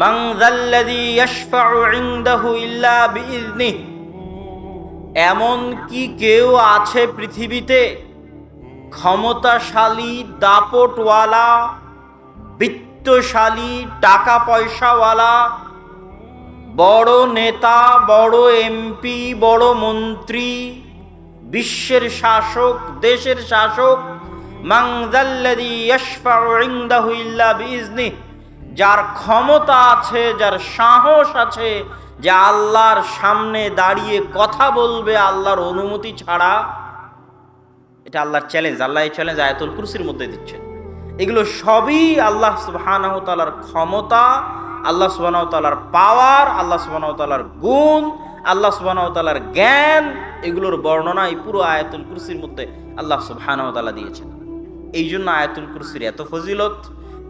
মান যাল্লাযী ইয়াশফাউ ইনদাহু ইল্লা বিইযনিহি, এমন কি কেউ আছে পৃথিবীতে ক্ষমতাশালী, দাপটওয়ালা, বিত্তশালী, টাকা পয়সাওয়ালা, বড় নেতা, বড় এমপি, বড় মন্ত্রী, বিশ্বের শাসক, দেশের শাসক, মান যাল্লাযী ইয়াশফাউ ইনদাহু ইল্লা বিইযনিহি, যার ক্ষমতা আছে, যার সাহস আছে যে আল্লাহর সামনে দাঁড়িয়ে কথা বলবে আল্লাহর অনুমতি ছাড়া? এটা আল্লাহর চ্যালেঞ্জ। আল্লাহ এই চ্যালেঞ্জ আয়াতুল কুরসির মধ্যে দিচ্ছেন। এগুলো সবই আল্লাহ সুবহানাহু ওয়া তাআলার ক্ষমতা, আল্লাহ সুবহানাহু ওয়া তাআলার পাওয়ার, আল্লাহ সুবহানাহু ওয়া তাআলার গুণ, আল্লাহ সুবহানাহু ওয়া তাআলার জ্ঞান, এগুলোর বর্ণনা এই পুরো আয়াতুল কুরসির মধ্যে আল্লাহ সুবহানাহু ওয়া তাআলা দিয়েছেন। এই জন্য আয়াতুল কুরসির এত ফজিলত,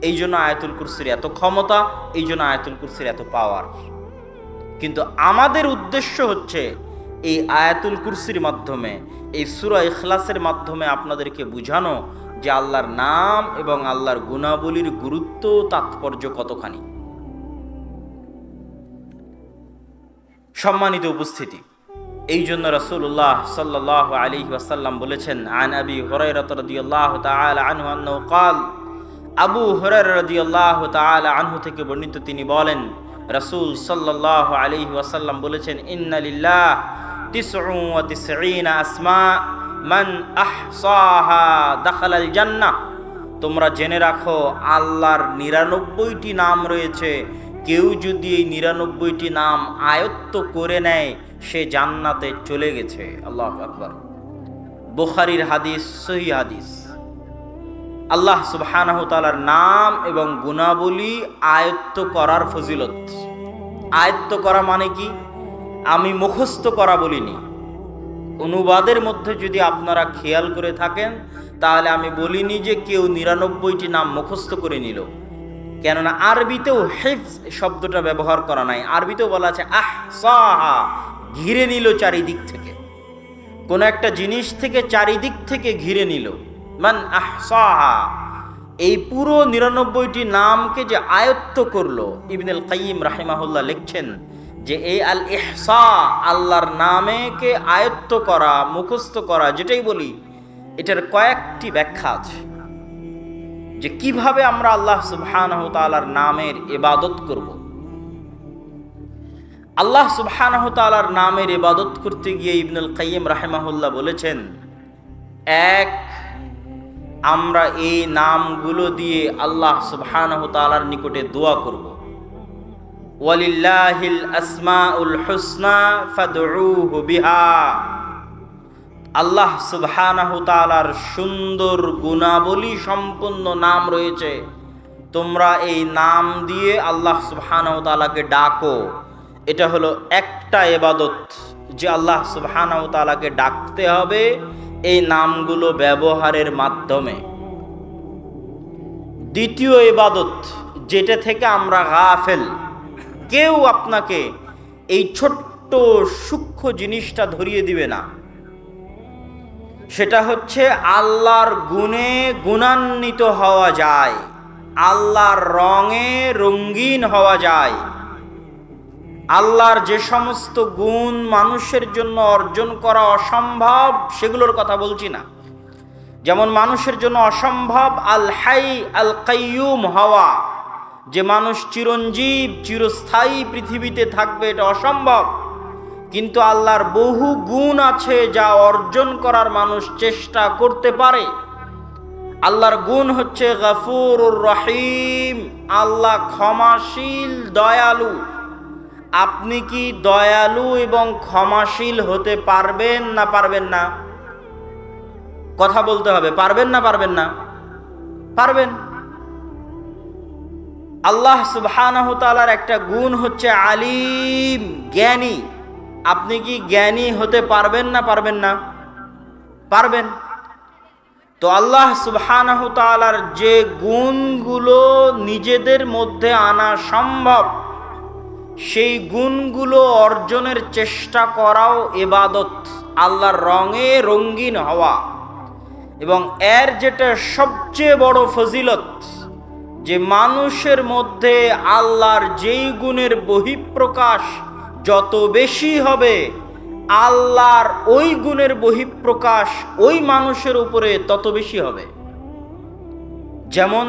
এই জন্য আয়াতুল কুরসির এত ক্ষমতা, এই জন্য আয়াতুল কুরসির এত পাওয়ার। কিন্তু আমাদের উদ্দেশ্য হচ্ছে এই আয়াতুল কুরসির মাধ্যমে, এই সূরা ইখলাসের মাধ্যমে আপনাদেরকে বুঝানো যে আল্লাহর নাম এবং আল্লাহর গুণাবলীর গুরুত্ব, তাৎপর্য কতখানি। সম্মানিত উপস্থিতি, এই জন্য রাসূলুল্লাহ সাল্লাল্লাহু আলাইহি ওয়াসাল্লাম বলেছেন, আন আবি হুরায়রা রাদিয়াল্লাহু তাআলা আনহু আন্নাহু ক্বাল, আবু হুরায়রা রাদিয়াল্লাহু তাআলা আনহু থেকে বর্ণিত, তিনি বলেন, রাসূল সাল্লাল্লাহু আলাইহি ওয়াসাল্লাম বলেছেন, ইন্না লিল্লাহ 99 আসমা মান আহসাহা দাখালাল জান্নাহ। তোমরা জেনে রাখো আল্লাহর 99টি নাম রয়েছে, কেউ যদি এই 99টি নাম আয়ত্ত করে নেয় সে জান্নাতে চলে গেছে। আল্লাহু আকবার। বুখারীর হাদিস, সহিহ হাদিস। আল্লাহ সুবহানাহু ওয়া তাআলার নাম এবং গুণাবলী আয়ত্ত করার ফজিলত। আয়ত্ত করা মানে কি? আমি মুখস্থ করা বলিনি। অনুবাদের মধ্যে যদি আপনারা খেয়াল করে থাকেন তাহলে আমি বলিনি যে কেউ 99টি নাম মুখস্থ করে নিল, কেননা আরবিতেও হিফজ শব্দটা ব্যবহার করা নাই। আরবিতেও বলা আছে আহসাহা, ঘিরে নিল চারিদিক থেকে, কোন একটা জিনিস থেকে চারিদিক থেকে ঘিরে নিল। মান আহসাহা, এই পুরো 99টি নামকে যে আয়ত্ত করলো, ইবনুল কাইয়িম রাহিমাহুল্লাহ লিখছেন যে এই আল ইহসা, আল্লাহর নামকে আয়ত্ত করা, মুখস্থ করা, যেটাই বলি, এটার কয়েকটি ব্যাখ্যা আছে যে কিভাবে আমরা আল্লাহ সুবহানাহু ওয়া তাআলার নামের ইবাদত করব। আল্লাহ সুবহানাহু ওয়া তাআলার নামের ইবাদত করতে গিয়ে ইবনুল কাইয়িম রাহিমাহুল্লাহ বলেছেন, এক, আমরা এই নামগুলো দিয়ে আল্লাহ সুবহানাহু ওয়া তাআলার নিকটে দোয়া করব। ওয়ালিল্লাহিল আসমাউল হুসনা ফাদউহু বিহা, আল্লাহ সুবহানাহু ওয়া তাআলার সুন্দর গুণাবলী সম্পন্ন নাম রয়েছে, তোমরা এই নাম দিয়ে আল্লাহ সুবহানাহু ওয়া তাআলাকে ডাকো। এটা হলো একটা ইবাদত, যে আল্লাহ সুবহানাহু ওয়া তাআলাকে ডাকতে হবে এই নামগুলো ব্যবহারের মাধ্যমে। দ্বিতীয় ইবাদত, যেটা থেকে আমরা গাফেল, কেউ আপনাকে এই ছোট্ট সূক্ষ্ম জিনিসটা ধরিয়ে দিবে না, সেটা হচ্ছে আল্লাহর গুণে গুণান্বিত হওয়া যায়, আল্লাহর রঙে রঙিন হওয়া যায়। আল্লাহর যে সমস্ত গুণ মানুষের জন্য অর্জন করা অসম্ভব, সেগুলোর কথা বলছি না। যেমন মানুষের জন্য অসম্ভব আল হাই আল কাইয়ুম হওয়া, যে মানুষ চিরঞ্জীব, চিরস্থায়ী পৃথিবীতে থাকবে, এটা অসম্ভব। কিন্তু আল্লাহর বহু গুণ আছে যা অর্জন করার মানুষ চেষ্টা করতে পারে। আল্লাহর গুণ হচ্ছে গফুরুর রহিম, আল্লাহ ক্ষমাশীল, দয়ালু। আপনি কি দয়ালু এবং ক্ষমাশীল হতে পারবেন না পারবেন না? কথা বলতে হবে, পারবেন না পারবেন না? পারবেন। আল্লাহ সুবহানাহু ওয়া তাআলার একটা গুণ হচ্ছে আলিম, জ্ঞানী। আপনি কি জ্ঞানী হতে পারবেন না পারবেন না? পারবেন। তো আল্লাহ সুবহানাহু ওয়া তাআলার যে গুণগুলো নিজেদের মধ্যে আনা সম্ভব, সেই গুণগুলো অর্জনের চেষ্টা করাও ইবাদত, আল্লাহর রঙে রঙিন হওয়া। এবং এর যেটা সবচেয়ে বড় ফজিলত, যে মানুষের মধ্যে আল্লাহর যেই গুণের বহিঃপ্রকাশ যত বেশি হবে, আল্লাহর ওই গুণের বহিঃপ্রকাশ ওই মানুষের উপরে তত বেশি হবে। যেমন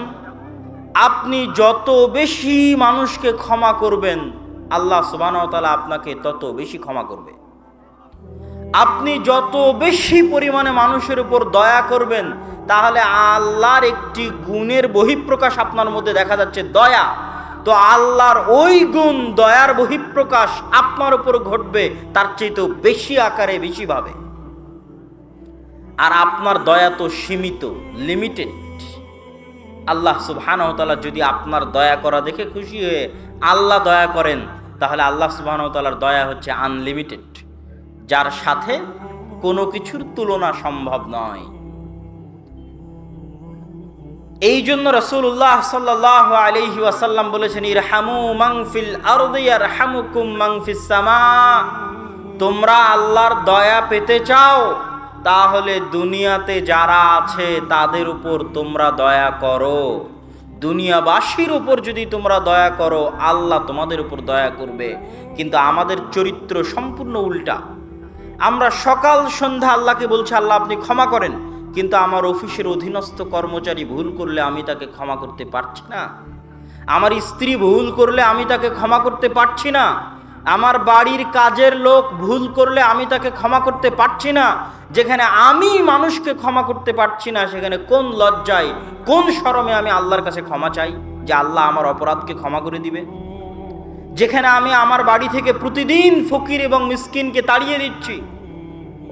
আপনি যত বেশি মানুষকে ক্ষমা করবেন, আল্লাহ সুবহানাহু ওয়া তাআলা আপনাকে তত বেশি ক্ষমা করবে। আপনি যত বেশি পরিমাণে মানুষের উপর দয়া করবেন, তাহলে আল্লাহর একটি গুণের বহিঃপ্রকাশ আপনার মধ্যে দেখা যাচ্ছে, দয়া। তো আল্লাহর ওই গুণ, দয়ার বহিঃপ্রকাশ আপনার উপর ঘটবে তার চেয়ে বেশি আকারে, বেশিভাবে। আর আপনার দয়া তো সীমিত, লিমিটেড। আল্লাহ সুবহানাহু ওয়া তাআলা যদি আপনার দয়া করা দেখে খুশি হয়ে আল্লাহ দয়া করেন, তাহলে আল্লাহ সুবহানাহু ওয়া তাআলার দয়া হচ্ছে আনলিমিটেড, যার সাথে কোনো কিছুর তুলনা সম্ভব নয়। এই জন্য রাসূলুল্লাহ সাল্লাল্লাহু আলাইহি ওয়াসাল্লাম বলেছেন, ইরহামু মান ফিল আরদি ইয়ারহামুকুম মান ফিস সামা। তোমরা আল্লাহর দয়া পেতে চাও, তাহলে দুনিয়াতে যারা আছে তাদের উপর তোমরা দয়া করো। দুনিয়াবাসীর উপর যদি তোমরা দয়া করো, আল্লাহ তোমাদের উপর দয়া করবে। কিন্তু আমাদের চরিত্র সম্পূর্ণ উল্টা। আমরা সকাল সন্ধ্যা আল্লাহকে বলছি, আল্লাহ আপনি ক্ষমা করেন, কিন্তু আমার অফিসের অধীনস্থ কর্মচারী ভুল করলে আমি তাকে ক্ষমা করতে পারছি না। আমার স্ত্রী ভুল করলে আমি তাকে ক্ষমা করতে পারছি না। আমার বাড়ির কাজের লোক ভুল করলে আমি তাকে ক্ষমা করতে পারছি না। যেখানে আমি মানুষকে ক্ষমা করতে পারছি না, সেখানে কোন লজ্জায়, কোন শরমে আমি আল্লাহর কাছে ক্ষমা চাই যে আল্লাহ আমার অপরাধকে ক্ষমা করে দিবে? যেখানে আমি আমার বাড়ি থেকে প্রতিদিন ফকির এবং মিসকিনকে তাড়িয়ে দিচ্ছি,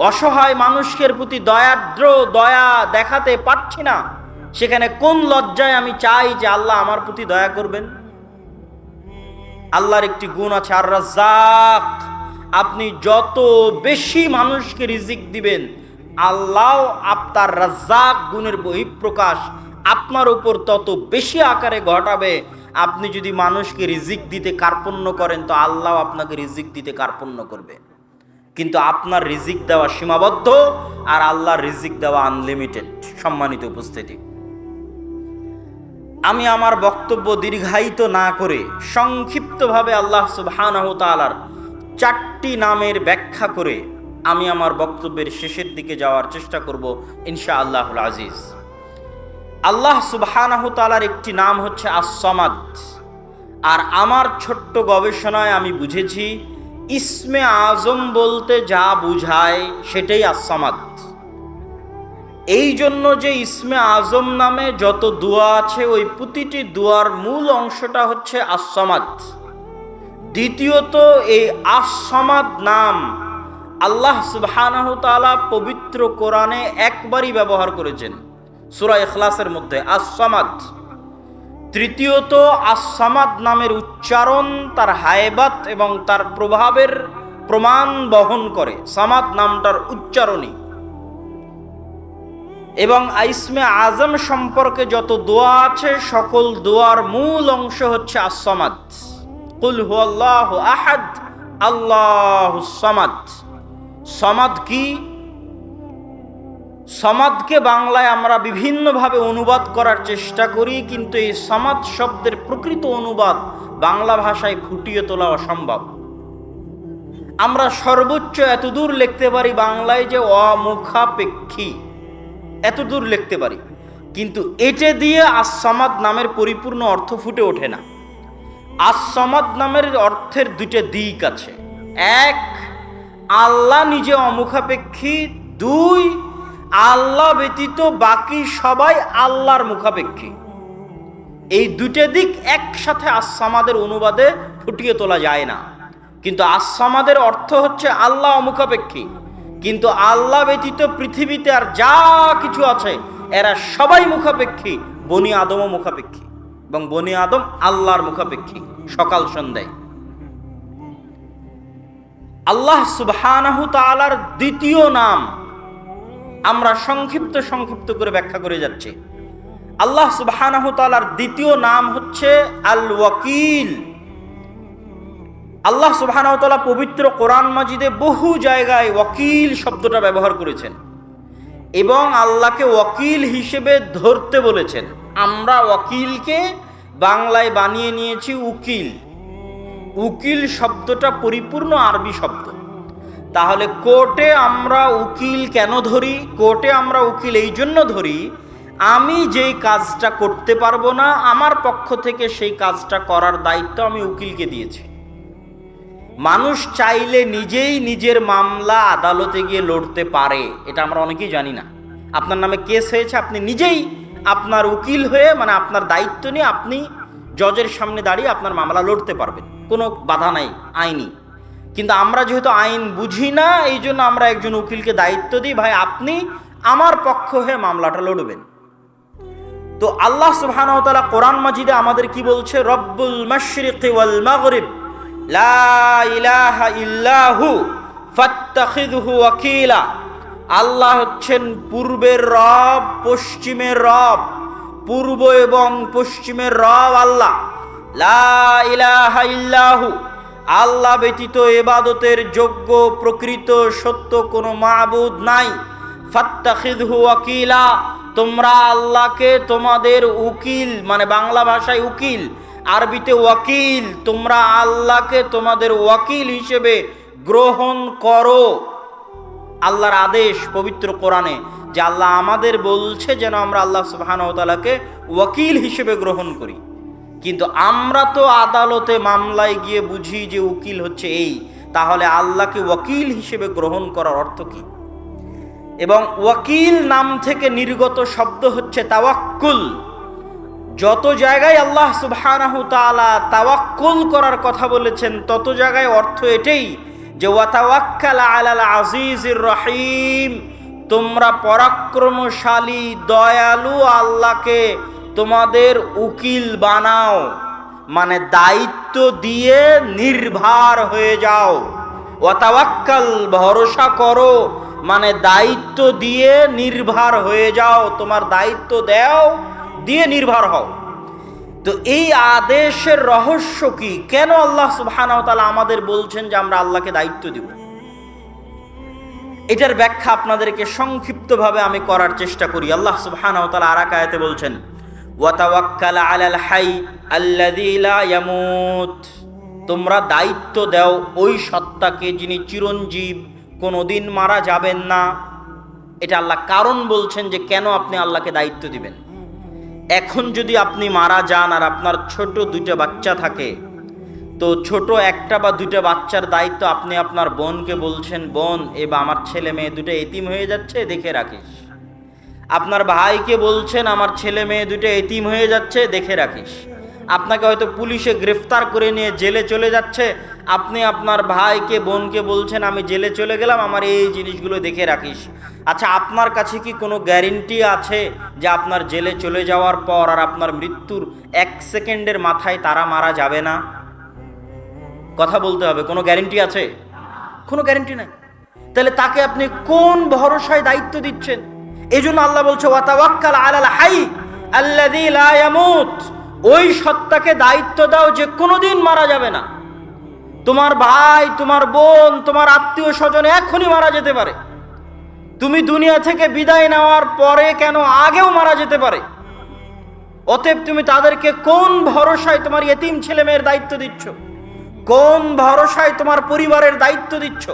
অসহায় মানুষের প্রতি দয়া দেখাতে পারছি না, সেখানে কোন লজ্জায় আমি চাই যে আল্লাহ আমার প্রতি দয়া করবেন? আল্লাহর একটি গুণ আছে, আর রাজ্জাক। আপনি যত বেশি মানুষকে রিজিক দিবেন, আল্লাহ আপনার রাজ্জাক গুণের বহিঃপ্রকাশ আপনার উপর তত বেশি আকারে ঘটাবে। আপনি যদি মানুষকে রিজিক দিতে কার্পণ্য করেন, তো আল্লাহ আপনাকে রিজিক দিতে কার্পণ্য করবে। কিন্তু আপনার রিজিক দেওয়া সীমাবদ্ধ, আর আল্লাহর রিজিক দেওয়া আনলিমিটেড। সম্মানিত উপস্থিতি, আমি আমার বক্তব্য দীর্ঘায়িত না করে সংক্ষিপ্তভাবে আল্লাহ সুবহানাহু ওয়া তাআলার 4টি নামের ব্যাখ্যা করে আমি আমার বক্তব্যের শেষের দিকে যাওয়ার চেষ্টা করব ইনশাআল্লাহুল আজিজ। আল্লাহ সুবহানাহু ওয়া তাআলার একটি নাম হচ্ছে আস-সামাদ। আর আমার ছোট্ট গবেষণায় আমি বুঝেছি, ইসমে আজম বলতে যা বুঝায় সেটাই আস-সামাদ। এই জন্য যে ইসমে আজম নামে যত দোয়া আছে, ওই প্রতিটি দোয়ার মূল অংশটা হচ্ছে আস-সামাদ। দ্বিতীয়ত, এই আস-সামাদ নাম আল্লাহ সুবহানাহু ওয়া তাআলা পবিত্র কোরআনে একবারই ব্যবহার করেছেন, সূরা ইখলাসের মধ্যে, আস-সামাদ। তৃতীয়ত, আস-সামাদ নামের উচ্চারণ তার হায়বাত এবং তার প্রভাবের প্রমাণ বহন করে, সামাদ নামটার উচ্চারণই। এবং ইসমে আজম সম্পর্কে যত দোয়া আছে, সকল দোয়ার মূল অংশ হচ্ছে আস-সামাদ। কুল হুয়াল্লাহু আহাদ, আল্লাহুস সামাদ। সামাদ কি? সামাদকে বাংলায় আমরা বিভিন্নভাবে অনুবাদ করার চেষ্টা করি, কিন্তু এই সামাদ শব্দের প্রকৃত অনুবাদ বাংলা ভাষায় ফুটিয়ে তোলা অসম্ভব। আমরা সর্বোচ্চ এতদূর লিখতে পারি বাংলায় যে অমুখাপেক্ষী, এতদূর লিখতে পারি, কিন্তু এটা দিয়ে আস-সামাদ নামের পরিপূর্ণ অর্থ ফুটে ওঠে না। আস-সামাদ নামের অর্থের দুইটা দিক আছে। এক, আল্লাহ নিজে অমুখাপেক্ষী। দুই, আল্লাহ ব্যতীত বাকি সবাই আল্লাহর মুখাপেক্ষী। এই দুইটা দিক একসাথে আস-সামাদের অনুবাদে ফুটিয়ে তোলা যায় না। কিন্তু আস-সামাদের অর্থ হচ্ছে আল্লাহ অমুখাপেক্ষী, কিন্তু আল্লাহ ব্যতীত পৃথিবীতে আর যা কিছু আছে এরা সবাই মুখাপেক্ষী। বনি আদমও মুখাপেক্ষী, এবং বনি আদম আল্লাহর মুখাপেক্ষী সকাল সন্ধ্যায়। আল্লাহ সুবহানাহু তাআলার দ্বিতীয় নাম আমরা সংক্ষিপ্ত করে ব্যাখ্যা করে যাচ্ছি। আল্লাহ সুবহানাহু তাআলার দ্বিতীয় নাম হচ্ছে আল ওয়াকিল। আল্লাহ সুবহানাহু ওয়া তাআলা পবিত্র কোরআন মাজিদে বহু জায়গায় ওয়াকিল শব্দটা ব্যবহার করেছেন এবং আল্লাহকে ওয়াকিল হিসেবে ধরতে বলেছেন। আমরা ওয়াকিলকে বাংলায় বানিয়ে নিয়েছি উকিল। উকিল শব্দটা পরিপূর্ণ আরবি শব্দ। তাহলে কোর্টে আমরা উকিল কেন ধরি? কোর্টে আমরা উকিল এই জন্য ধরি, আমি যেই কাজটা করতে পারবো না, আমার পক্ষ থেকে সেই কাজটা করার দায়িত্ব আমি উকিলকে দিয়েছি। মানুষ চাইলে নিজেই নিজের মামলা আদালতে গিয়ে লড়তে পারে, এটা আমরা অনেকেই জানি না। আপনার নামে কেস হয়েছে, আপনি নিজেই আপনার উকিল হয়ে, মানে আপনার দায়িত্ব নিয়ে আপনি জজের সামনে দাঁড়িয়ে আপনার মামলা লড়তে পারবেন, কোনো বাধা নাই আইনি। কিন্তু আমরা যেহেতু আইন বুঝি না, এই জন্য আমরা একজন উকিলকে দায়িত্ব দিই, ভাই আপনি আমার পক্ষ হয়ে মামলাটা লড়বেন। তো আল্লাহ সুবহানাহু ওয়া তাআলা কোরআন মাজিদে আমাদের কি বলছে? রব্বুল মাশরিকি ওয়াল মাগরিব লা ইলাহা ইল্লাহু ফাত্তাখিযহু ওয়াকিলা। আল্লাহ হচ্ছেন পূর্বের রব, পশ্চিমের রব। পূর্ব এবং পশ্চিমের রব আল্লাহ। লা ইলাহা ইল্লাহু, আল্লাহ ব্যতীত ইবাদতের যোগ্য প্রকৃত সত্য কোনো মাবুদ নাই। ফাত্তাখিযহু ওয়াকিলা, তোমরা আল্লাহকে তোমাদের উকিল, মানে বাংলা ভাষায় উকিল, আরবিতে ওয়াকিল, তোমরা আল্লাহকে তোমাদের ওয়াকিল হিসেবে গ্রহণ করো। আল্লাহর আদেশ পবিত্র কোরআনে যে আল্লাহ আমাদের বলছে যেন আমরা আল্লাহ সুবহানাহু ওয়া তাআলাকে ওয়াকিল হিসেবে গ্রহণ করি। কিন্তু আমরা তো আদালতে মামলায় গিয়ে বুঝি যে উকিল হচ্ছে এই, তাহলে আল্লাহকে ওয়াকিল হিসেবে গ্রহণ করার অর্থ কি? এবং ওয়াকিল নাম থেকে নির্গত শব্দ হচ্ছে তাওয়াক্কুল। যত জায়গায় আল্লাহ সুবহানাহু তাআলা তাওয়াক্কুল করার কথা বলেছেন, তত জায়গায় অর্থ এটাই যে ওয়াতাওয়াক্কাল আলাল আজিজির রহিম, তোমরা পরাক্রমশালী দয়ালু আল্লাহকে তোমাদের উকিল বানাও, মানে দায়িত্ব দিয়ে নির্ভর হয়ে যাও। ওয়াতাওয়াক্কাল, ভরসা করো, মানে দায়িত্ব দিয়ে নির্ভর হয়ে যাও, তোমার দায়িত্ব দাও, দিয়ে নির্ভর হও। তো এই আদেশের রহস্য কি? কেন আল্লাহ সুবহানাহু ওয়া তাআলা আমাদের বলছেন যে আমরা আল্লাহকে দায়িত্ব দিব? এটার ব্যাখ্যা আপনাদেরকে সংক্ষিপ্তভাবে আমি করার চেষ্টা করি। আল্লাহ সুবহানাহু ওয়া তাআলা আর এক আয়াতে বলছেন, ওয়া তাওয়াক্কাল আলাল হাই আল্লাযী লা ইয়ামুত, তোমরা দায়িত্ব দাও ওই সত্তাকে যিনি চিরঞ্জীব, কোনোদিন মারা যাবেন না। এটা আল্লাহ কারণ বলছেন যে কেন আপনি আল্লাহকে দায়িত্ব দিবেন। এখন যদি আপনি মারা যান আর আপনার ছোট দুইটা বাচ্চা থাকে, তো ছোট একটা বা দুইটা বাচ্চার দায়িত্ব আপনি আপনার বোনকে বলছেন, বোন এবার আমার ছেলে মেয়ে দুটো এতিম হয়ে যাচ্ছে, দেখে রাখিস। আপনার ভাইকে বলছেন, আমার ছেলে মেয়ে দুটো এতিম হয়ে যাচ্ছে, দেখে রাখিস। আপনাকে হয়তো পুলিশে গ্রেফতার করে নিয়ে জেলে চলে যাচ্ছে, আপনি আপনার ভাইকে বোনকে বলছেন, আমি জেলে চলে গেলাম, আমার এই জিনিসগুলো দেখে রাখিস। আচ্ছা, আপনার কাছে কি কোনো গ্যারেন্টি আছে যে আপনার জেলে চলে যাওয়ার পর আর আপনার মৃত্যুর 1 সেকেন্ডের মাথায় তারা মারা যাবে না? কথা বলতে হবে, কোনো গ্যারেন্টি আছে? কোনো গ্যারেন্টি নাই। তাহলে তাকে আপনি কোন ভরসায় দায়িত্ব দিচ্ছেন? এই জন্য আল্লাহ বলছে ওয়াতাওয়াক্কাল আলাল হাই আল্লাযী লা ইয়ামুত, ওই সত্তাকে দায়িত্ব দাও যে কোনোদিন মারা যাবে না। তোমার ভাই, তোমার বোন, তোমার আত্মীয় স্বজন এখনই মারা যেতে পারে। তুমি দুনিয়া থেকে বিদায় নেওয়ার পরে কেন, আগেও মারা যেতে পারে। অতএব তুমি তাদেরকে কোন ভরসায় তোমার ইতিম ছেলে মেয়ের দায়িত্ব দিচ্ছ? কোন ভরসায় তোমার পরিবারের দায়িত্ব দিচ্ছ?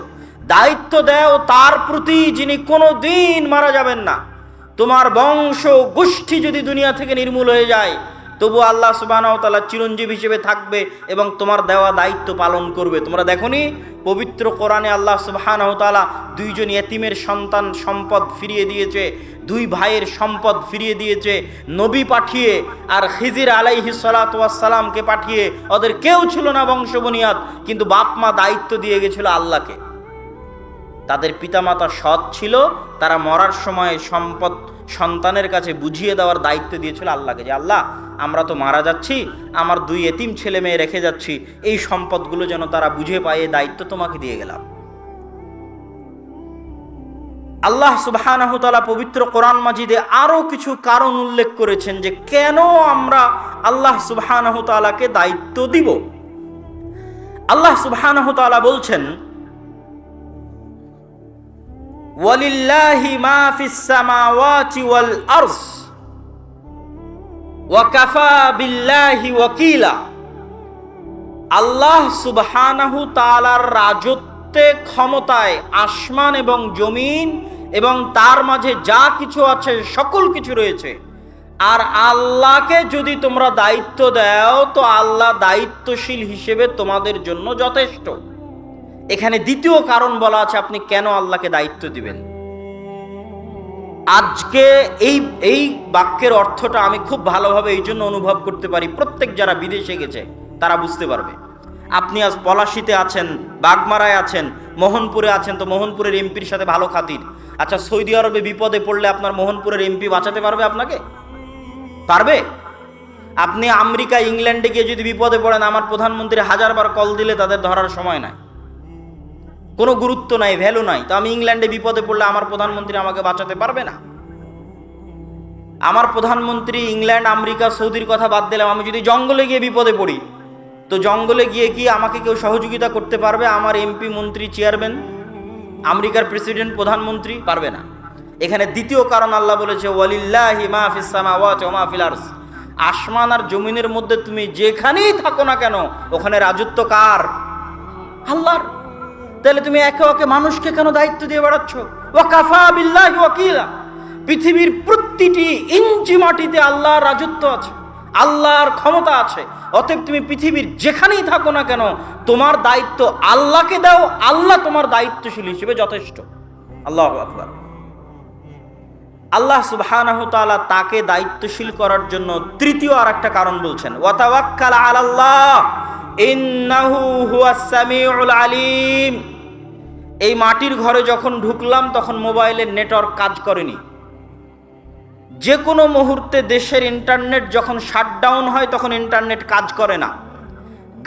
দায়িত্ব দাও তার প্রতি যিনি কোনো দিন মারা যাবেন না। তোমার বংশ গোষ্ঠী যদি দুনিয়া থেকে নির্মূল হয়ে যায়, তবু আল্লাহ সুবহানাহু ওয়া তাআলা চিরঞ্জীব হিসেবে থাকবে এবং তোমার দেওয়া দায়িত্ব পালন করবে। তোমরা দেখোনি পবিত্র কোরআনে আল্লাহ সুবহানাহু ওয়া তাআলা 2 জন ইতিমের সন্তান সম্পদ ফিরিয়ে দিয়েছে, 2 ভাইয়ের সম্পদ ফিরিয়ে দিয়েছে নবী পাঠিয়ে, আর খিজির আলাইহিস সালাতু ওয়াস সালামকে পাঠিয়ে। ওদের কেউ ছিল না বংশবনিয়াদ, কিন্তু বাপ মা দায়িত্ব দিয়ে গেছিল আল্লাহকে। তাদের পিতামাতা সৎ ছিল, তারা মরার সময় সম্পদ সন্তানের কাছে বুঝিয়ে দেওয়ার দায়িত্ব দিয়েছিল আল্লাহকে, যে আল্লাহ আমরা তো মারা যাচ্ছি, আমার 2 এতিম ছেলে মেয়ে রেখে যাচ্ছি, এই সম্পদগুলো যেন তারা বুঝে পায়, এই দায়িত্ব তোমাকে দিয়ে গেলাম। আল্লাহ সুবহানাহু ওয়া তাআলা পবিত্র কোরআন মাজিদে আরো কিছু কারণ উল্লেখ করেছেন যে কেন আমরা আল্লাহ সুবহানাহু ওয়া তাআলাকে দায়িত্ব দিব। আল্লাহ সুবহানাহু ওয়া তাআলা বলছেন, ওয়ালিল্লাহি মা ফিস সামাওয়াতি ওয়াল আরজ ওয়া কাফা বিল্লাহি ওয়াকিলা। আল্লাহ সুবহানাহু তাআলার রাজত্বে, ক্ষমতায় আসমান এবং জমিন এবং তার মাঝে যা কিছু আছে সকল কিছু রয়েছে। আর আল্লাহকে যদি তোমরা দায়িত্ব দাও তো আল্লাহ দায়িত্বশীল হিসেবে তোমাদের জন্য যথেষ্ট। এখানে দ্বিতীয় কারণ বলা আছে আপনি কেন আল্লাহকে দায়িত্ব দিবেন। আজকে এই বাক্যের অর্থটা আমি খুব ভালোভাবে এই জন্য অনুভব করতে পারি, প্রত্যেক যারা বিদেশে গেছে তারা বুঝতে পারবে। আপনি আজ পলাশিতে আছেন, বাগমারায় আছেন, মোহনপুরে আছেন, তো মোহনপুরের এমপির সাথে ভালো খাতির। আচ্ছা, সৌদি আরবে বিপদে পড়লে আপনার মোহনপুরের এমপি বাঁচাতে পারবে আপনাকে? পারবে? আপনি আমেরিকা, ইংল্যান্ডে গিয়ে যদি বিপদে পড়েন, আমার প্রধানমন্ত্রী 1000 বার কল দিলে তাদের ধরার সময় নাই, কোনো গুরুত্ব নাই, ভ্যালু নাই। তো আমি ইংল্যান্ডে বিপদে পড়লে আমার প্রধানমন্ত্রী আমাকে বাঁচাতে পারবে না। আমার প্রধানমন্ত্রী ইংল্যান্ড, আমেরিকা, সৌদির কথা বাদ দিলাম, আমি যদি জঙ্গলে গিয়ে বিপদে পড়ি, তো জঙ্গলে গিয়ে কি আমাকে কেউ সহযোগিতা করতে পারবে? আমার এমপি, মন্ত্রী, চেয়ারম্যান, আমেরিকার প্রেসিডেন্ট, প্রধানমন্ত্রী পারবে না। এখানে দ্বিতীয় কারণ আল্লাহ বলেছে ওয়ালিল্লাহি মা ফিস সামাওয়াতি ওয়া মা ফিল আরদ। আসমান আর জমিনের মধ্যে তুমি যেখানেই থাকো না কেন, ওখানে রাজত্ব কার? আল্লাহর। তাহলে তুমি একে একে মানুষকে কেন দায়িত্ব দিয়ে বেড়াচ্ছ? ওয়া কাফা বিল্লাহি ওয়াকিলা। পৃথিবীর প্রতিটি ইঞ্চি মাটিতে আল্লাহর রাজত্ব আছে, আল্লাহর ক্ষমতা আছে। অতএব তুমি পৃথিবীর যেখানেই থাকো না কেন, তোমার দায়িত্ব আল্লাহকে দাও, আল্লাহ তোমার দায়িত্বশীল হিসেবে যথেষ্ট। আল্লাহু আকবার। আল্লাহ সুবহানাহু তাআলা তাকে দায়িত্বশীল করার জন্য তৃতীয় আর একটা কারণ বলছেন, ওয়া তাওয়াক্কাল আলাল্লাহ ইন্নাহু হুয়াস সামিউল আলিম। এই মাটির ঘরে যখন ঢুকলাম তখন মোবাইলের নেটওয়ার্ক কাজ করেনি। যে কোনো মুহূর্তে দেশের ইন্টারনেট যখন শাটডাউন হয় তখন ইন্টারনেট কাজ করে না।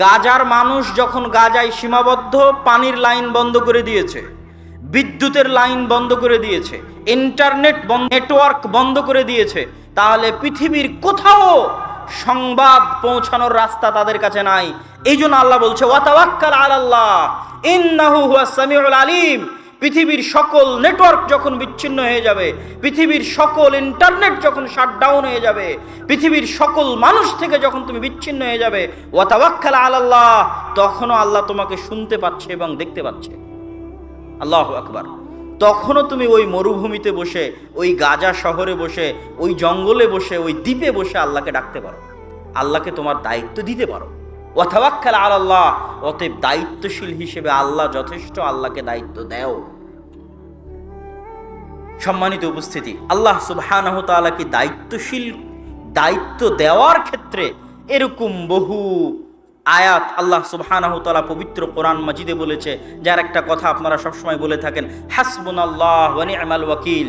গাজার মানুষ যখন গাজায় সীমাবদ্ধ, পানির লাইন বন্ধ করে দিয়েছে, বিদ্যুতের লাইন বন্ধ করে দিয়েছে, ইন্টারনেট নেটওয়ার্ক বন্ধ করে দিয়েছে, তাহলে পৃথিবীর কোথাও সংবাদ পৌঁছানোর রাস্তা তাদের কাছে নাই। এই জন্য আল্লাহ বলছে ওয়া তাওয়াক্কাল আলাল্লাহ ইন্নাহু হুয়াস সামিউল আলিম। পৃথিবীর সকল নেটওয়ার্ক যখন বিচ্ছিন্ন হয়ে যাবে, পৃথিবীর সকল ইন্টারনেট যখন শাটডাউন হয়ে যাবে, পৃথিবীর সকল মানুষ থেকে যখন তুমি বিচ্ছিন্ন হয়ে যাবে, ওয়া তাওয়াক্কাল আলাল্লাহ, তখনও আল্লাহ তোমাকে শুনতে পাচ্ছে এবং দেখতে পাচ্ছে। আল্লাহু আকবার। তখনও তুমি ওই মরুভূমিতে বসে, ওই গাজা শহরে বসে, ওই জঙ্গলে বসে, ওই দ্বীপে বসে আল্লাহকে ডাকতে পারো, আল্লাহকে তোমার দায়িত্ব দিতে পারো। ওয়া তাওয়াক্কাল আলাল্লাহ। অতএব দায়িত্বশীল হিসেবে আল্লাহ যথেষ্ট, আল্লাহকে দায়িত্ব দাও। সম্মানিত উপস্থিতি, আল্লাহ সুবহানাহু তাআলা কি দায়িত্ব দেওয়ার ক্ষেত্রে এরকম বহু আয়াত আল্লাহ সুবহানাহু তাআলা পবিত্র কোরআন মাজিদে বলেছে, যার একটা কথা আপনারা সবসময় বলে থাকেন, হাসবুনাল্লাহ ওয়া নি'মাল ওয়াকিল।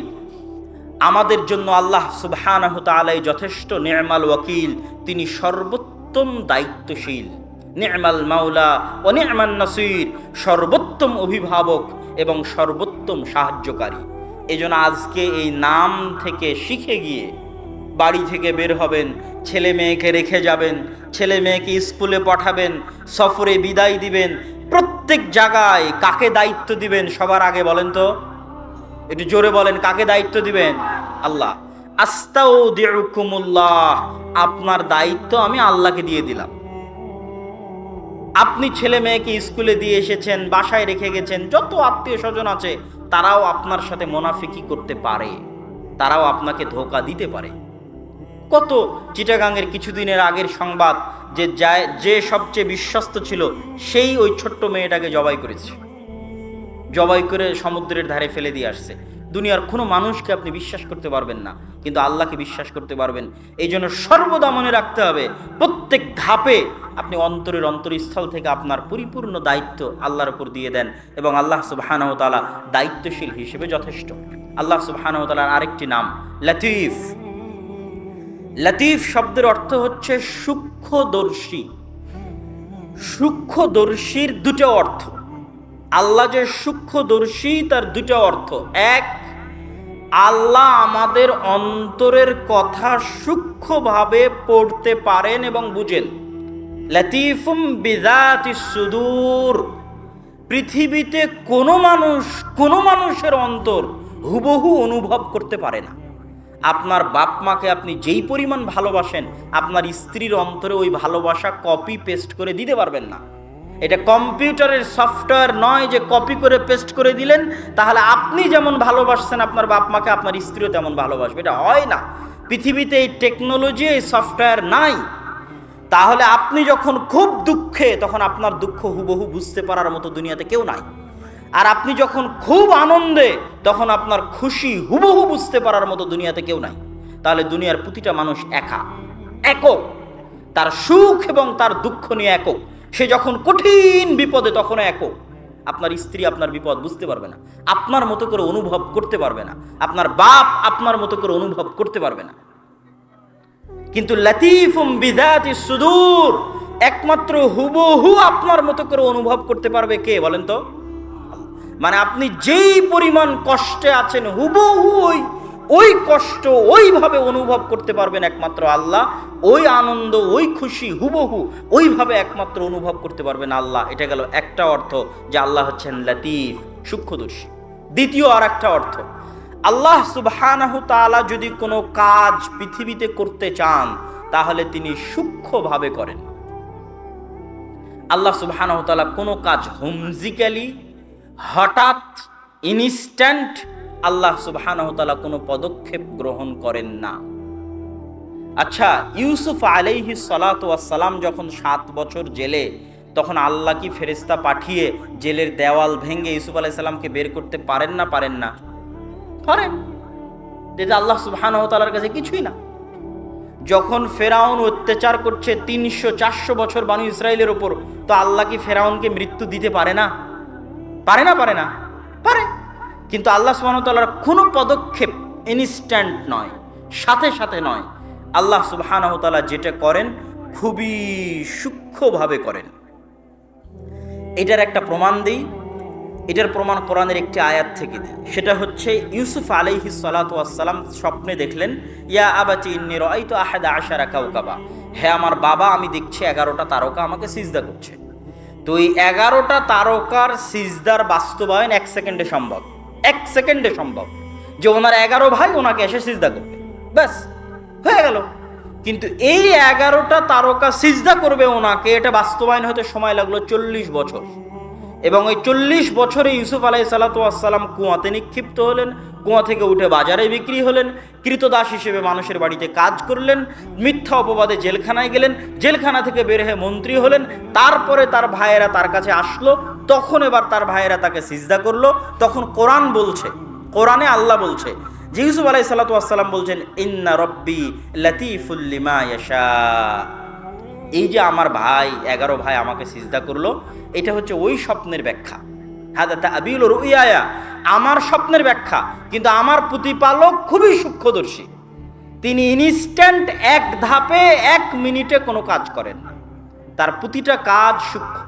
আমাদের জন্য আল্লাহ সুবহানাহু তাআলাই যথেষ্ট, নি'মাল ওয়াকিল, তিনি সর্বোত্তম দায়িত্বশীল। নি'মাল মাওলা ওয়া নি'মান নাসির, সর্বোত্তম অভিভাবক এবং সর্বোত্তম সাহায্যকারী। এজন্য আজকে এই নাম থেকে শিখে গিয়ে বাড়ি থেকে বের হবেন, ছেলে মেয়েকে রেখে যাবেন, ছেলে মেয়েকে স্কুলে পাঠাবেন, সফরে বিদায় দিবেন, প্রত্যেক জায়গায় কাকে দায়িত্ব দিবেন সবার আগে বলেন তো, একটু জোরে বলেন, কাকে দায়িত্ব দিবেন? আল্লাহ। আস্তাউদিউকুমুল্লাহ, আপনার দায়িত্ব আমি আল্লাহকে দিয়ে দিলাম। আপনি ছেলে মেয়েকে স্কুলে দিয়ে এসেছেন, বাসায় রেখে গেছেন, যত আত্মীয় স্বজন আছে তারাও আপনার সাথে মুনাফিকি করতে পারে, তারাও আপনাকে ধোঁকা দিতে পারে। কত চিটাগাংয়ের কিছুদিনের আগের সংবাদ, যে সবচেয়ে বিশ্বস্ত ছিল সেই ওই ছোট্ট মেয়েটাকে জবাই করেছে, জবাই করে সমুদ্রের ধারে ফেলে দিয়ে আসছে। দুনিয়ার কোনো মানুষকে আপনি বিশ্বাস করতে পারবেন না, কিন্তু আল্লাহকে বিশ্বাস করতে পারবেন। এই জন্য সর্বদা মনে রাখতে হবে, প্রত্যেক ধাপে আপনি অন্তরের অন্তরস্থল থেকে আপনার পরিপূর্ণ দায়িত্ব আল্লাহর উপর দিয়ে দেন, এবং আল্লাহ সুবহানাহু ওয়া তাআলা দায়িত্বশীল হিসেবে যথেষ্ট। আল্লাহ সুবহানাহু ওয়া তাআলার আরেকটি নাম লতীফ। লতীফ শব্দের অর্থ হচ্ছে সূক্ষ্মদর্শী। সূক্ষ্মদর্শীর দুটো অর্থ। আল্লাহ যে সূক্ষ্মদর্শী তার দুটো অর্থ। এক, আল্লাহ আমাদের অন্তরের কথা সূক্ষ্মভাবে পড়তে পারেন এবং বুঝেন। লতীফুম বিযাতিস সুদূর, পৃথিবীতে কোনো মানুষের অন্তর হুবহু অনুভব করতে পারে না। আপনার বাপ মাকে আপনি যেই পরিমাণ ভালোবাসেন, আপনার স্ত্রীর অন্তরে ওই ভালোবাসা কপি পেস্ট করে দিতে পারবেন না। এটা কম্পিউটারের সফটওয়্যার নয় যে কপি করে পেস্ট করে দিলেন তাহলে আপনি যেমন ভালোবাসছেন আপনার বাপ মাকে, আপনার স্ত্রীও তেমন ভালোবাসবে। এটা হয় না। পৃথিবীতে এই টেকনোলজি, এই সফটওয়্যার নাই। তাহলে আপনি যখন খুব দুঃখে, তখন আপনার দুঃখ হুবহু বুঝতে পারার মতো দুনিয়াতে কেউ নাই। আর আপনি যখন খুব আনন্দে, তখন আপনার খুশি হুবহু বুঝতে পারার মতো দুনিয়াতে কেউ নাই। তাহলে দুনিয়ার প্রতিটা মানুষ একক, তার সুখ এবং তার দুঃখ নিয়ে একক। সে যখন কঠিন বিপদে তখন একক। আপনার স্ত্রী আপনার বিপদ বুঝতে পারবে না, আপনার মতো করে অনুভব করতে পারবে না, আপনার বাপ আপনার মতো করে অনুভব করতে পারবে না। কিন্তু লাতীফুম বিযাতি সুদূর, একমাত্র হুবহু আপনার মতো করে অনুভব করতে পারবে কে বলেন তো? মানে আপনি যেই পরিমাণ কষ্টে আছেন হুবহু ওই কষ্ট ওইভাবে অনুভব করতে পারবেন একমাত্র আল্লাহ। ওই আনন্দ, ওই খুশি হুবহু ওইভাবে একমাত্র অনুভব করতে পারবেন আল্লাহ। এটা গেল একটা অর্থ যে আল্লাহ হচ্ছেন লতিফ, সূক্ষ্মদর্শী। দ্বিতীয় আর একটা অর্থ, আল্লাহ সুবহানাহু তাআলা যদি কোনো কাজ পৃথিবীতে করতে চান তাহলে তিনি সূক্ষ্মভাবে করেন। আল্লাহ সুবহানাহু তাআলা কোনো কাজ হুমজিক্যালি, হঠাৎ, ইনস্ট্যান্ট আল্লাহ সুবহানাহু তাআলা কোনো পদক্ষেপ গ্রহণ করেন না। আচ্ছা, ইউসুফ আলাইহিস সালাতু ওয়াস সালাম যখন 7 বছর জেলে, তখন আল্লাহ কি ফেরেশতা পাঠিয়ে জেলের দেওয়াল ভেঙে ইউসুফ আলাইহিস সালামকে বের করতে পারেন না? পারেন না? পারেন। যেটা আল্লাহ সুবহানাহু তাআলার কাছে কিছুই না। যখন ফেরাউন অত্যাচার করছে 300-400 বছর বনি ইসরাইলের উপর, তো আল্লাহ কি ফেরাউনকে মৃত্যু দিতে পারে না? পারে না? পারে না? পারে। কিন্তু আল্লাহ সুবহানাহু ওয়া তাআলার কোনো পদক্ষেপ ইনস্ট্যান্ট নয়, সাথে সাথে নয়। আল্লাহ সুবহানাহু ওয়া তাআলা যেটা করেন খুবই সূক্ষ্মভাবে করেন। এটার একটা প্রমাণ দিই। এটার প্রমাণ কোরআনের একটি আয়াত থেকে দিই। সেটা হচ্ছে ইউসুফ আলাইহিস সালাতু ওয়াস সালাম স্বপ্নে দেখলেন, ইয়া আবাতি ইন্নী রাআইতু আহাদা আশারা কাওকাবা, হে আমার বাবা, আমি দেখছি 11টা তারকা আমাকে সিজদা করছে। তো এই 11টা তারকার সিজদার বাস্তবায়ন 1 সেকেন্ডে সম্ভব। 1 সেকেন্ডে সম্ভব যে ওনার 11 ভাই ওনাকে এসে সিজদা করবে, ব্যাস হয়ে গেল। কিন্তু এই 11টা তারকা সিজদা করবে ওনাকে, এটা বাস্তবায়ন হতে সময় লাগলো 40 বছর। এবং ওই 40 বছরে ইউসুফ আলাইহিস সালাতু ওয়াস সালাম কুয়াতে নিক্ষিপ্ত হলেন, কুয়া থেকে উঠে বাজারে বিক্রি হলেন, কৃতদাস হিসেবে মানুষের বাড়িতে কাজ করলেন, মিথ্যা অপবাদে জেলখানায় গেলেন, জেলখানা থেকে বের হয়ে মন্ত্রী হলেন। তারপরে তার ভাইয়েরা তার কাছে আসলো, তখন এবার তার ভাইয়েরা তাকে সিজদা করলো। তখন কোরআন বলছে, কোরআনে আল্লাহ বলছে যে ইউসুফ আলাইহিস সালাতু ওয়াস সালাম বলছেন, ইন্না রব্বি লাতীফুল লিমা ইয়াশা। এই যে আমার ভাই 11 ভাই আমাকে সিজদা করলো, এটা হচ্ছে ওই স্বপ্নের ব্যাখ্যা। হাদা তা'বিলু রুইয়া, আমার স্বপ্নের ব্যাখ্যা। কিন্তু আমার প্রতিপালক খুবই সূক্ষ্মদর্শী, তিনি ইনস্ট্যান্ট, এক ধাপে 1 মিনিটে কোনো কাজ করেন না, তার প্রতিটা কাজ সূক্ষ্ম।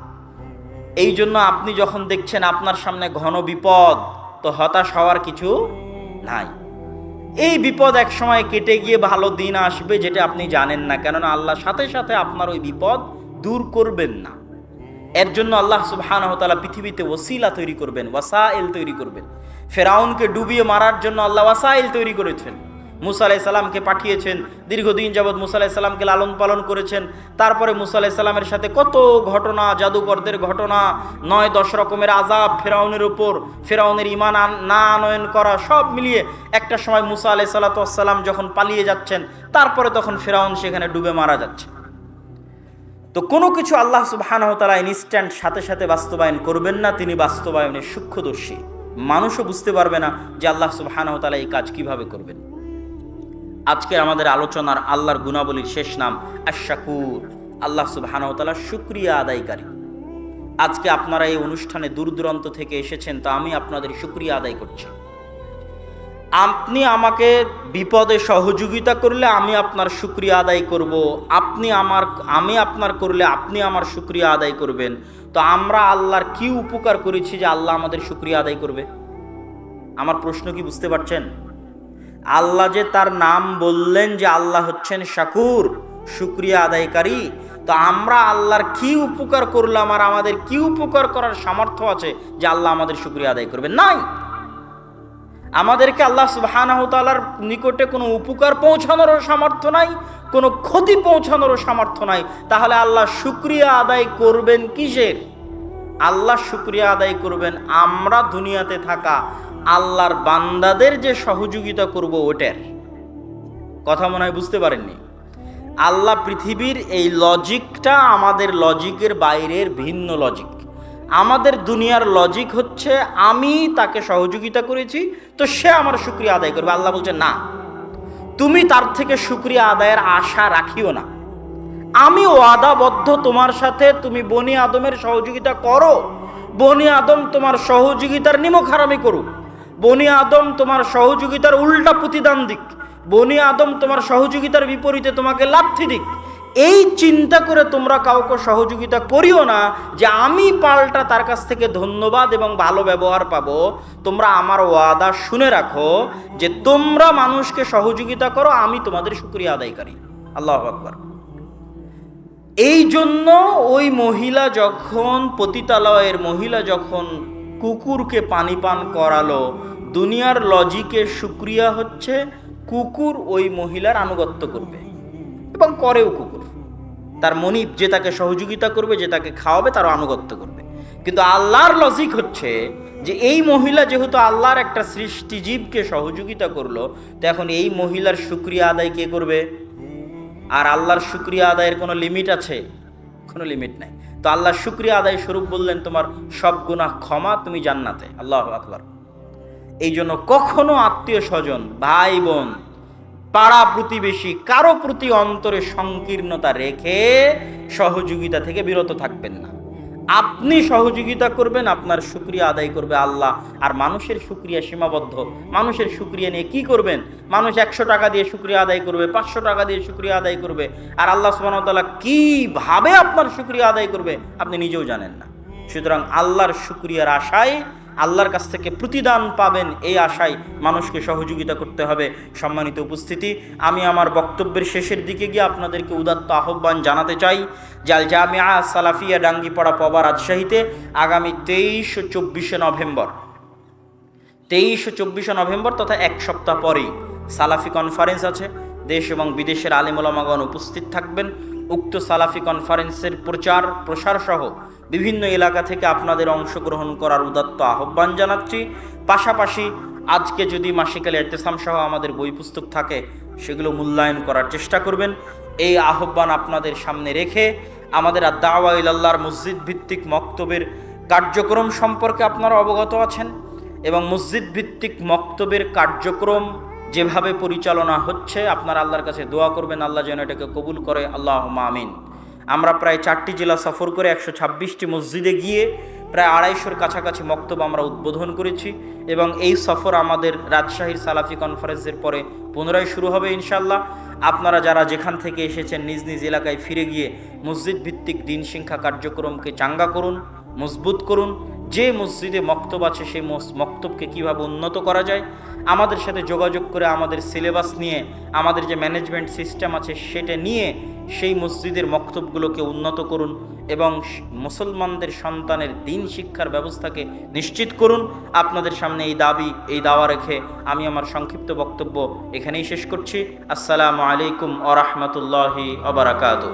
এই জন্য আপনি যখন দেখছেন আপনার সামনে ঘন বিপদ, তো হতাশ হওয়ার কিছু নাই। এই বিপদ এক সময় কেটে গিয়ে ভালো দিন আসবে, যেটা আপনি জানেন না, কেননা আল্লাহ সাথে সাথে আপনার ওই বিপদ দূর করবেন না। এর জন্য আল্লাহ সুবহানাহু ওয়া তাআলা পৃথিবীতে ওসিলা তৈরি করবেন, ওয়াসাইল তৈরি করবেন। ফেরাউনকে ডুবিয়ে মারার জন্য আল্লাহ ওয়াসাইল তৈরি করেছেন। মুসা আলাইহিস সালামকে পাঠিয়েছেন, দীর্ঘদিন যাবৎ মুসা আলাইহিস সালামকে লালন পালন করেছেন। তারপরে মুসা আলাইহিস সালামের সাথে কত ঘটনা, জাদুকরদের ঘটনা, 9-10 রকমের আযাব ফেরাউনের উপর, ফেরাউনের ঈমান না আনয়ন করা, সব মিলিয়ে একটা সময় মুসা আলাইহিস সালাম যখন পালিয়ে যাচ্ছেন, তারপরে তখন ফেরাউন সেখানে ডুবে মারা যাচ্ছে। তো কোনো কিছু আল্লাহ সুবহানাহু ওয়া তাআলা ইনস্ট্যান্ট সাথে সাথে বাস্তবায়ন করবেন না, তিনি বাস্তবায়নের সূক্ষ্মদর্শী। মানুষও বুঝতে পারবে না যে আল্লাহ সুবহানাহু ওয়া তাআলা এই কাজ কিভাবে করবেন। আজকে আমাদের আলোচনার আল্লাহর গুণাবলীর শেষ নাম আশ-শাকুর, আল্লাহ সুবহানাহু ওয়া তাআলা শুকরিয়া আদায়কারী। আজকে আপনারা এই অনুষ্ঠানে দূর দূরান্ত থেকে এসেছেন, তো আমি আপনাদের শুকরিয়া আদায় করছি। আপনি আমাকে বিপদে সহযোগিতা করলে আমি আপনার শুকরিয়া আদায় করব, আমি আপনার করলে আপনি আমার শুকরিয়া আদায় করবেন। তো আমরা আল্লাহর কি উপকার করেছি যে আল্লাহ আমাদের শুকরিয়া আদায় করবে? আমার প্রশ্ন কি বুঝতে পারছেন? আল্লাহ যে তার নাম বললেন যে আল্লাহ হচ্ছেন শাকুর, শুকরিয়া আদায়কারী, তো আমরা আল্লাহর কি উপকার করলাম আর আমাদের কি উপকার করার সামর্থ্য আছে যে আল্লাহ আমাদের শুকরিয়া আদায় করবে? নাই। আমাদেরকে আল্লাহ সুবহানাহু ওয়া তাআলার নিকটে কোনো উপকার পৌঁছানোরও সামর্থ্য নাই, কোনো ক্ষতি পৌঁছানোরও সামর্থ্য নাই। তাহলে আল্লাহ শুকরিয়া আদায় করবেন কিসের? আল্লাহ শুকরিয়া আদায় করবেন আমরা দুনিয়াতে থাকা আল্লাহর বান্দাদের যে সহযোগিতা করব ওটার। কথা মনে হয় বুঝতে পারেননি। আল্লাহ পৃথিবীর এই লজিকটা আমাদের লজিকের বাইরের ভিন্ন লজিক। আমাদের দুনিয়ার লজিক হচ্ছে আমি তাকে সহযোগিতা করেছি তো সে আমার শুকরিয়া আদায় করবে। আল্লাহ বলছে না, তুমি তার থেকে শুকরিয়া আদায়ের আশা রাখিও না। আমি ওয়াদাবদ্ধ তোমার সাথে, তুমি বনি আদমের সহযোগিতা করো, বনি আদম তোমার সহযোগিতার নিমক হারামি করুক, বনি আদম তোমার সহযোগিতার উল্টা প্রতিদান দিক, বনি আদম তোমার সহযোগিতার বিপরীতে তোমাকে লাথি দিক, এই চিন্তা করে তোমরা কাউকে সহযোগিতা করিও না যে আমি পাল্টা তার কাছ থেকে ধন্যবাদ এবং ভালো ব্যবহার পাবো। তোমরা আমার ওয়াদা শুনে রাখো যে তোমরা মানুষকে সহযোগিতা করো, আমি তোমাদের শুকরিয়া আদায়কারী। আল্লাহু আকবার। এই জন্য ওই মহিলা যখন, পতিতালয়ের মহিলা যখন কুকুরকে পানি পান করালো, দুনিয়ার লজিকে শুকরিয়া হচ্ছে কুকুর ওই মহিলার আনুগত্য করবে এবং করেও। কুকুর তার মনিব যে তাকে সহযোগিতা করবে, যে তাকে খাওয়াবে, তারও আনুগত্য করবে। কিন্তু আল্লাহর লজিক হচ্ছে যে এই মহিলা যেহেতু আল্লাহর একটা সৃষ্টিজীবকে সহযোগিতা করলো, তো এখন এই মহিলার শুকরিয়া আদায় কে করবে? আর আল্লাহর শুকরিয়া আদায়ের কোনো লিমিট আছে? কোনো লিমিট নাই। তো আল্লাহ শুকরিয়া আদায় স্বরূপ বললেন তোমার সব গুনাহ ক্ষমা, তুমি জান্নাতে। আল্লাহু আকবার। এই জন্য কখনো আত্মীয় স্বজন, ভাই বোন, পাড়া প্রতিবেশী কারো প্রতি অন্তরে সংকীর্ণতা রেখে সহযোগিতা থেকে বিরত থাকবেন না। আপনি সহযোগিতা করবেন, আপনার শুকরিয়া আদায় করবে আল্লাহ। আর মানুষের শুকরিয়া সীমাবদ্ধ। মানুষের শুকরিয়া নিয়ে কি করবেন? মানুষ 100 টাকা দিয়ে শুকরিয়া আদায় করবে, 500 টাকা দিয়ে শুকরিয়া আদায় করবে, আর আল্লাহ সুবহানাহু ওয়া তাআলা কিভাবে আপনার শুকরিয়া আদায় করবে আপনি নিজেও জানেন না। সুতরাং আল্লাহর শুকরিয়ার আশায়, আল্লাহর কাছ থেকে প্রতিদান পাবেন এই আশায় মানুষকে সহযোগিতা করতে হবে। সম্মানিত উপস্থিতি, আমি আমার বক্তব্যের শেষের দিকে গিয়ে আপনাদেরকে উদাত্ত আহ্বান জানাতে চাই যে আল জামিয়া সালাফিয়া ডাঙ্গিপাড়া পবা রাজশাহীতে আগামী 23 ও 24 নভেম্বর তথা এক সপ্তাহ পরেই সালাফি কনফারেন্স আছে। দেশ এবং বিদেশের আলেম ওলামাগণ উপস্থিত থাকবেন। উক্ত সালাফি কনফারেন্সের প্রচার প্রসার সহ বিভিন্ন এলাকা থেকে আপনাদের অংশগ্রহণ করার উদাত্ত আহ্বান জানাচ্ছি। পাশাপাশি আজকে যদি মাসিক-আল ইতিসাম সহ আমাদের বই পুস্তক থাকে সেগুলো মূল্যায়ন করার চেষ্টা করবেন। এই আহ্বান আপনাদের সামনে রেখে আমাদের আদ-দাওয়া ইলাল্লাহর মসজিদ ভিত্তিক মক্তবের কার্যক্রম সম্পর্কে আপনারা অবগত আছেন এবং মসজিদ ভিত্তিক মক্তবের কার্যক্রম যেভাবে পরিচালনা হচ্ছে আপনারা আল্লাহর কাছে দোয়া করবেন আল্লাহ যেন এটাকে কবুল করে। আল্লাহুম্মা আমিন। আমরা প্রায় 4টি জেলা সফর করে 126টি মসজিদে গিয়ে প্রায় 250-র কাছাকাছি মক্তব আমরা উদ্বোধন করেছি এবং এই সফর আমাদের রাজশাহীর সালাফি কনফারেন্সের পরে পুনরায় শুরু হবে ইনশাআল্লাহ। আপনারা যারা যেখান থেকে এসেছেন নিজ নিজ এলাকায় ফিরে গিয়ে মসজিদ ভিত্তিক দিন শিক্ষা কার্যক্রমকে চাঙ্গা করুন, মজবুত করুন। যে মসজিদে মক্তব আছে সেই মক্তবকে কীভাবে উন্নত করা যায় আমাদের সাথে যোগাযোগ করে আমাদের সিলেবাস নিয়ে, আমাদের যে ম্যানেজমেন্ট সিস্টেম আছে সেটা নিয়ে সেই মসজিদের মক্তবগুলোকে উন্নত করুন এবং মুসলমানদের সন্তানের দিন শিক্ষার ব্যবস্থাকে নিশ্চিত করুন। আপনাদের সামনে এই দাবি, এই দাওয়া রেখে আমি আমার সংক্ষিপ্ত বক্তব্য এখানেই শেষ করছি। আসসালামু আলাইকুম ওয়া রাহমাতুল্লাহি ওয়া বারাকাতুহু।